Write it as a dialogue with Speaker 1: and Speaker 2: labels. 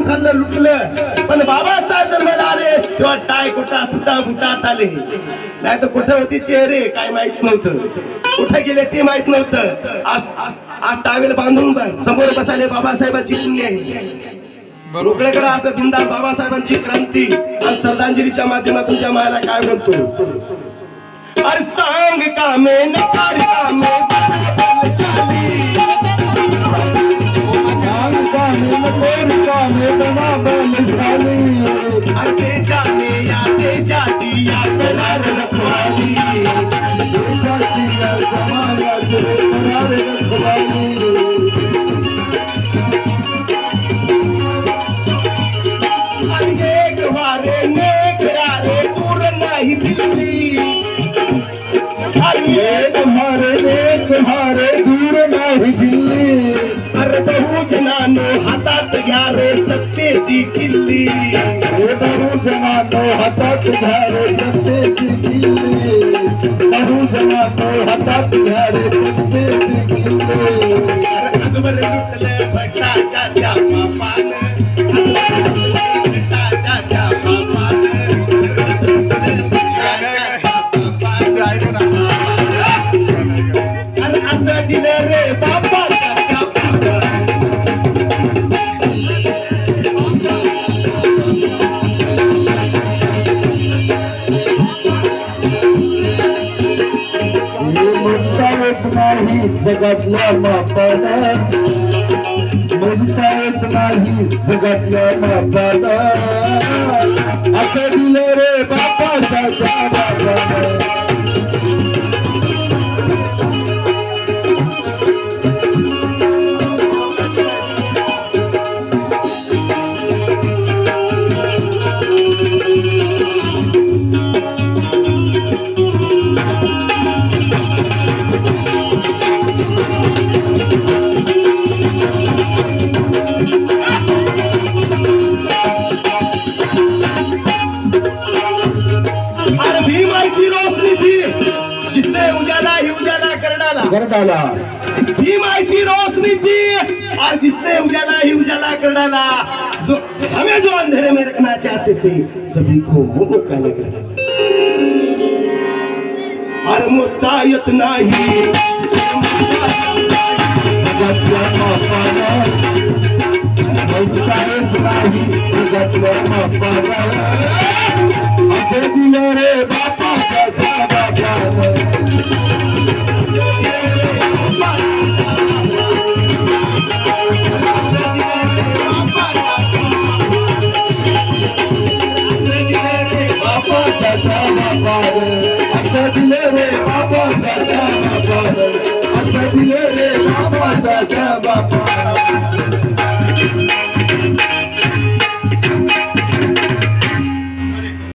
Speaker 1: खाल्लं लुटलं, पण बाबासाहेब जन्माला आले तेव्हा टाय कुठा सुटा बुटात आले. नाही तर कुठे होती चेहरे काय माहित नव्हतं, कुठे गेले ते माहित नव्हतं. आज टावेल बांधून समोर बसाले बाबासाहेबांची पुण्य आहे. रुकडेकर असं बिंदास बाबासाहेबांची क्रांती आणि श्रद्धांजलीच्या माध्यमातून त्या मायाला काय म्हणतो. अरे सांग का मे नकार का मे चाली, सांग का मे नकार का मे बना बन साली, अरे जाने या देशाची या करार रखवाली, देशाची या समाजाची करार रखवाली. तुम्हारे दूर नाही दिल्ली, अरे बहुजनानो हातात घ्या रे सत्तेची किल्ली, बहुजनानो हातात घ्या रे सत्तेची किल्ली, बहुजनानो हातात घ्या रे सत्तेची किल्ली. अरे अकबर लुटले भटाच्या बापान, भटाच्या बापान, दिले रे बाबा. मोजता येत नाही जगातल्या मापाला, मोजता येत नाही जगातल्या मापाला, असं दिलं रे बापाच्या बापाला. जिसने उजाला ही उजाला कर डाला, भीम ऐसी रोशनी थी और जिसने उजाला ही उजाला कर डाला, जो हमें जो अंधेरे में रखना चाहते थे सभी को वो काले कर डाला. और मुतायत नहीं असे दिले रे बापाच्या बापाला. असं दिले रे बाबाच्या बापाला, असं दिले रे बाबाच्या